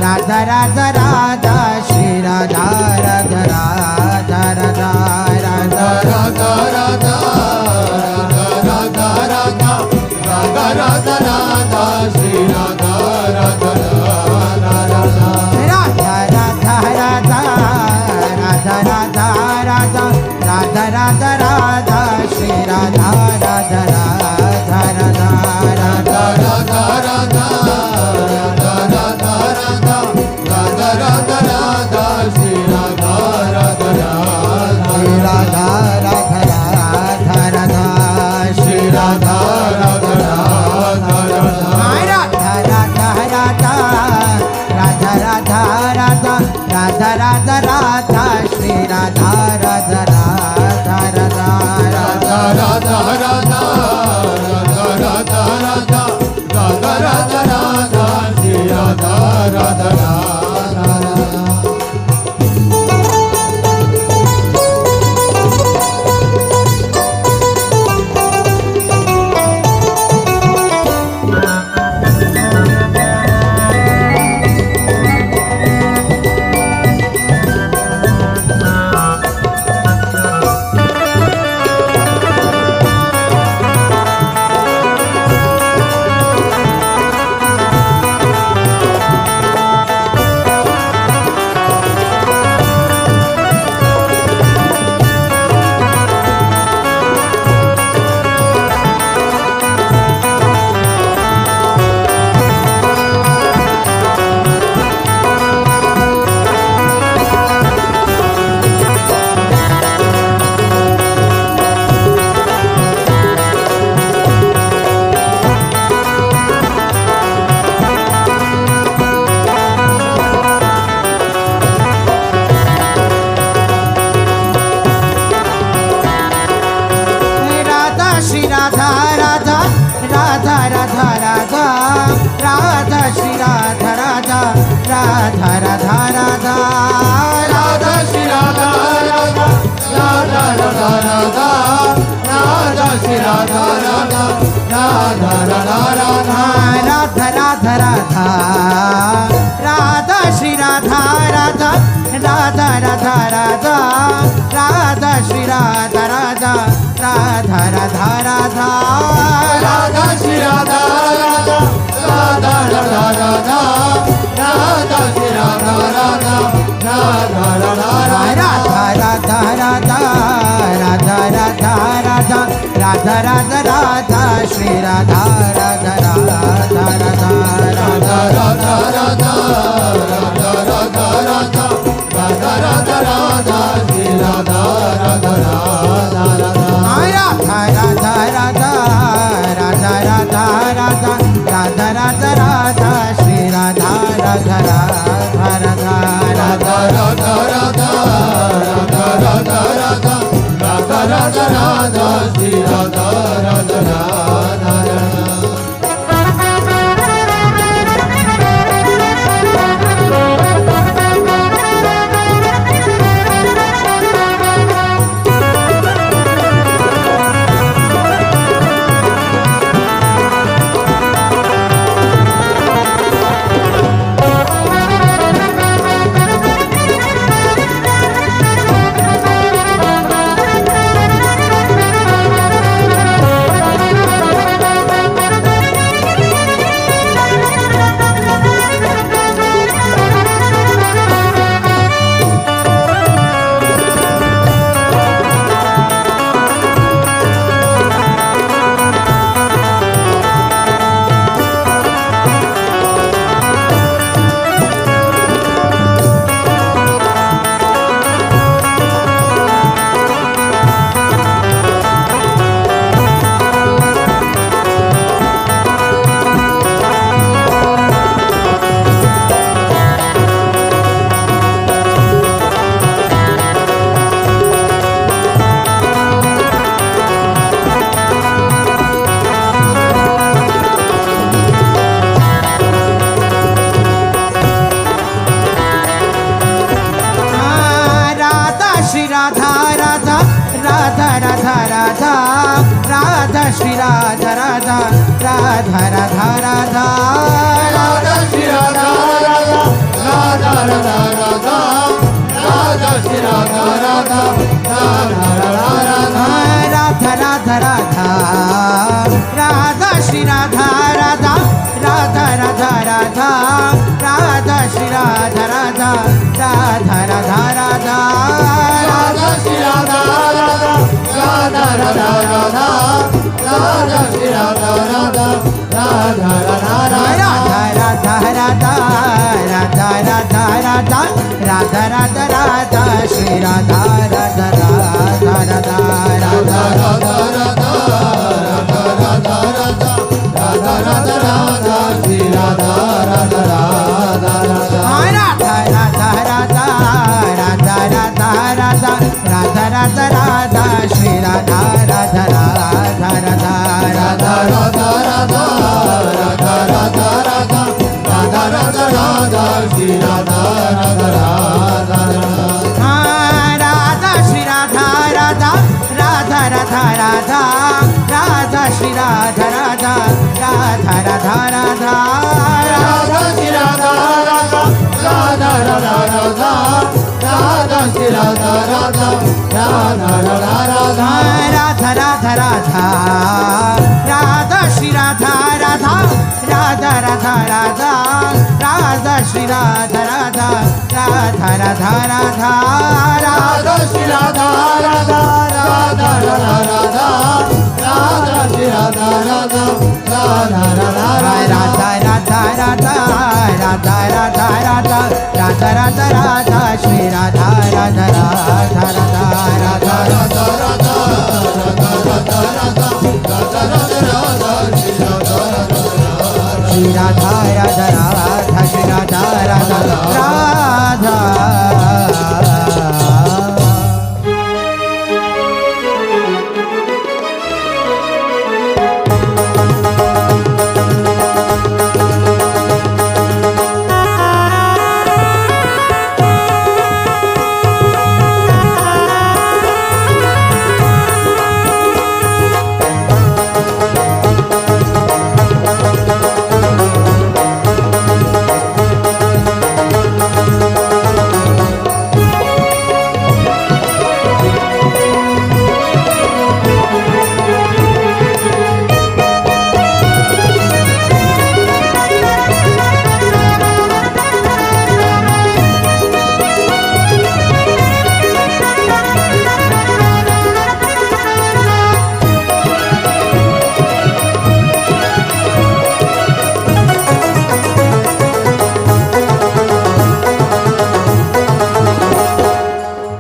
Radha Radha Radha Shri Radha Radha Radha Radha Radha Radha Radha Radha Radha Radha Radha Radha Shri Radha Radha Radha Radha Radha Radha Radha Radha Radha Radha Radha Radha Radha Shri Radha Radha Radha Radha Radha Radha Radha Radha Radha Radha Radha Radha Shri Radha Radha Radha Radha Radha Radha Radha Shri Radha Radha Radha Radha Radha Radha Radha Radha Radha Radha Radha Radha Radha Shri Radha Radha Radha Radha Radha Radha Radha Radha Radha Radha Radha Radha Shri Radha Radha Radha Shri Radha Radha Radha Radha Radha Radha Shri Radha Radha Radha Radha Radha Radha Shri Radha Radha Radha Radha Radha Radha Shri Radha Radha Radha Radha Radha Radha Radha Radha Radha Shri Radha Radha Radha Radha Radha Radha Shri Radha Radha Radha Radha Radha Radha Shri Radha Radha Radha Radha Radha Radha Shri Radha Radha Radha Radha Radha Radha Radha Radha Radha Radha Radha Radha Radha Shri Radha Radha Radha Radha Radha Radha Radha Radha Radha Radha Radha Radha Radha Shri Radha Radha Radha Radha Radha Radha Radha Radha Radha Radha Radha Radha Radha Shri Radha Radha Radha Radha Radha Radha Radha Radha Radha Radha Radha Radha Radha Shri Radha Radha Radha Radha Shri Radha Radha Radha Radha Radha Radha Shri Radha Radha Radha Radha Radha Shri Radha Radha Radha Radha Radha Radha Radha Radha Shri Radha Radha Radha Radha Radha Radha Shri Radha Radha Radha Radha Radha Radha Shri Radha Radha Radha Radha Radha Radha Shri Radha Radha Radha Radha Radha Radha Radha Radha Radha Radha Radha Radha Radha Shri Radha Radha Radha Radha Radha Radha Radha Radha Radha Radha Radha Radha Radha Shri Radha Radha Radha Radha Radha Radha Radha Radha Radha Radha Radha Radha Radha Shri Radha Radha Radha Radha Radha Radha Radha Radha Radha Radha Radha Radha Radha Shri Radha Radha Radha Radha Radha Shri Radha Radha Radha Radha Radha Radha Shri Radha Radha Radha Radha Radha Radha Shri Radha Radha Radha Radha Radha Radha Shri Radha Radha Radha Radha Radha Radha Radha Radha Radha Shri Radha Radha Radha Radha Radha Radha Shri Radha Radha Radha Radha Radha Radha Shri Radha Radha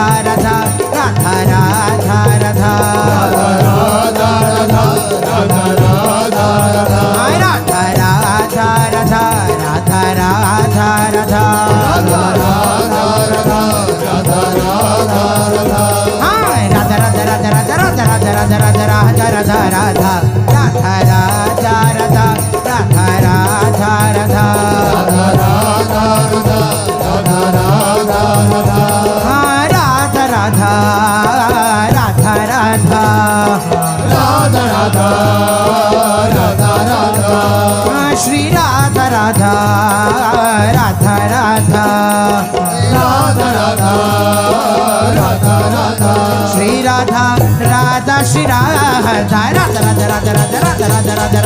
Radha Radha Radha Radha Shri Radha Radha Radha Radha Radha Radha Radha Radha Radha Radha Radha Radha Radha Shri Radha Radha Radha Radha Radha Radha Radha Radha Radha Radha Radha Radha Radha Shri Radha Shri Radha Radha Radha Shri Radha Radha Radha Shri Radha Radha Radha Radha Radha Radha Radha Radha Shri Radha Radha Shri Radha Radha Radha Radha Radha Radha Radha Radha Radha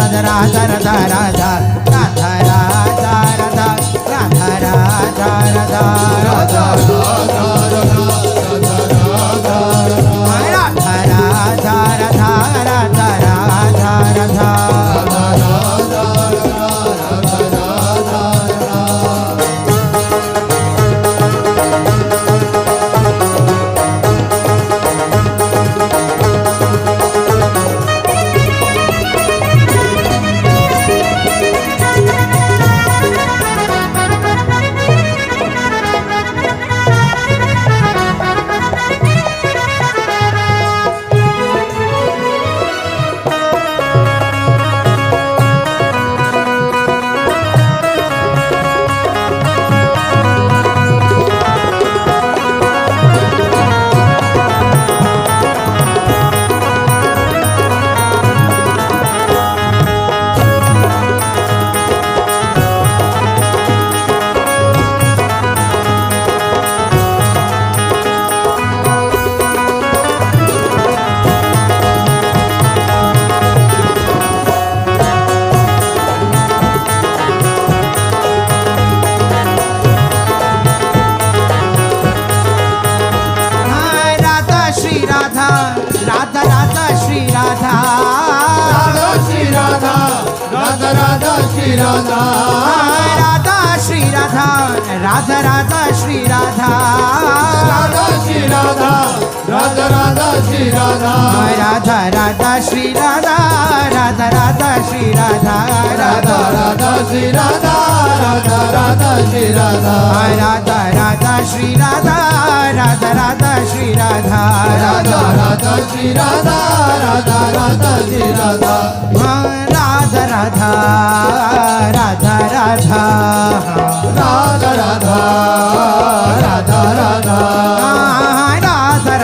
Radha Radha Radha Radha Radha Radha Radha Radha Radha Radha Radha Radha Shri Radha Radha Shri Radha Radha Radha Shri Radha Radha Shri Radha Radha Radha Shri Radha Radha Radha Shri Radha Radha Radha Shri Radha Radha Radha Shri Radha Radha Radha Shri Radha Radha Radha Shri Radha Radha Radha Shri Radha Radha Radha Shri Radha Radha Radha Shri Radha Radha Radha Radha Radha Radha Radha Radha Radha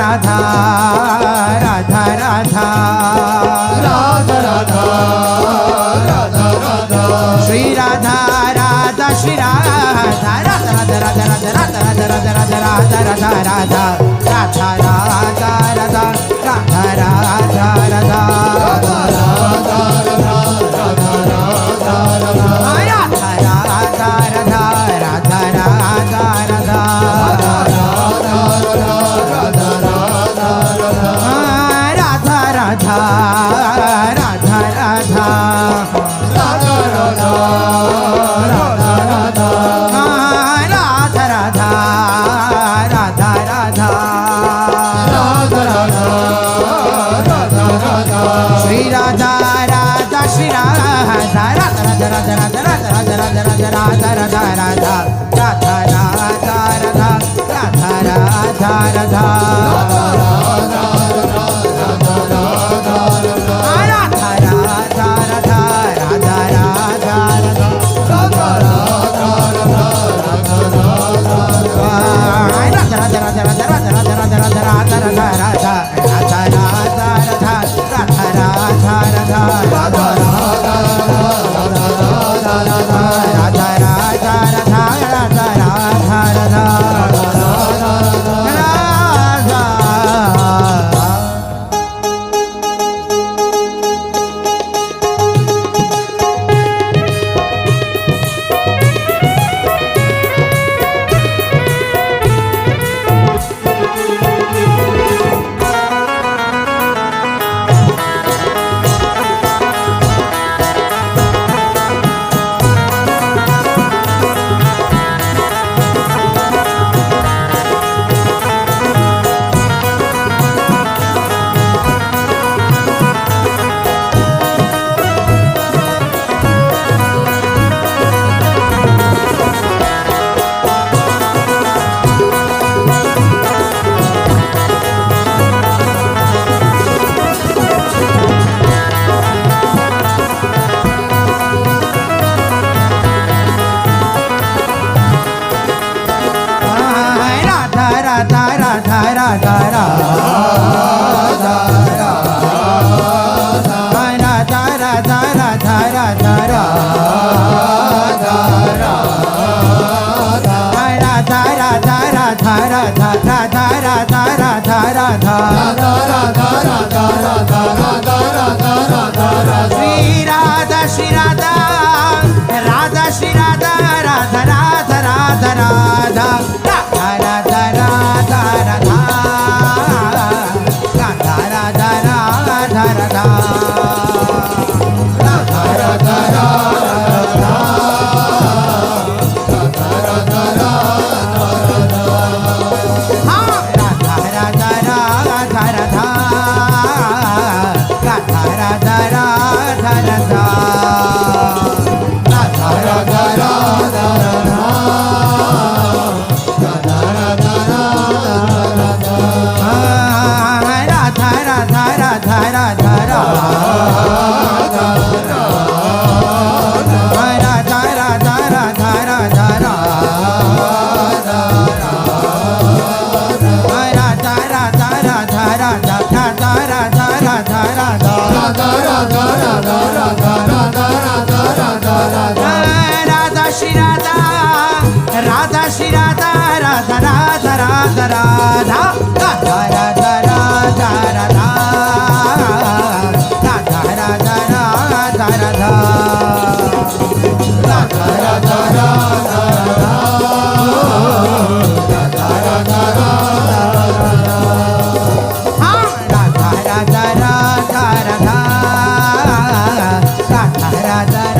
Radha Radha Radha Radha Radha Radha Radha Radha Shri Radha Radha Shri Radha Radha Radha Radha Radha Radha Radha Radha Radha Radha Radha Radha Radha Radha Radha Radha Radha Shri Radha Radha Shri Radha Radha Radha Radha Radha Radha Radha Radha Radha Radha Radha Radha Radha Radha Radha Shri Radha Shri Radha Radha Shri Radha Radha Radha Radha Radha Radha Radha Radha Radha Radha Radha Radha Radha Shri Radha Radha Radha Radha Radha Radha Radha Radha Radha Radha Radha Radha Radha Radha Radha Radha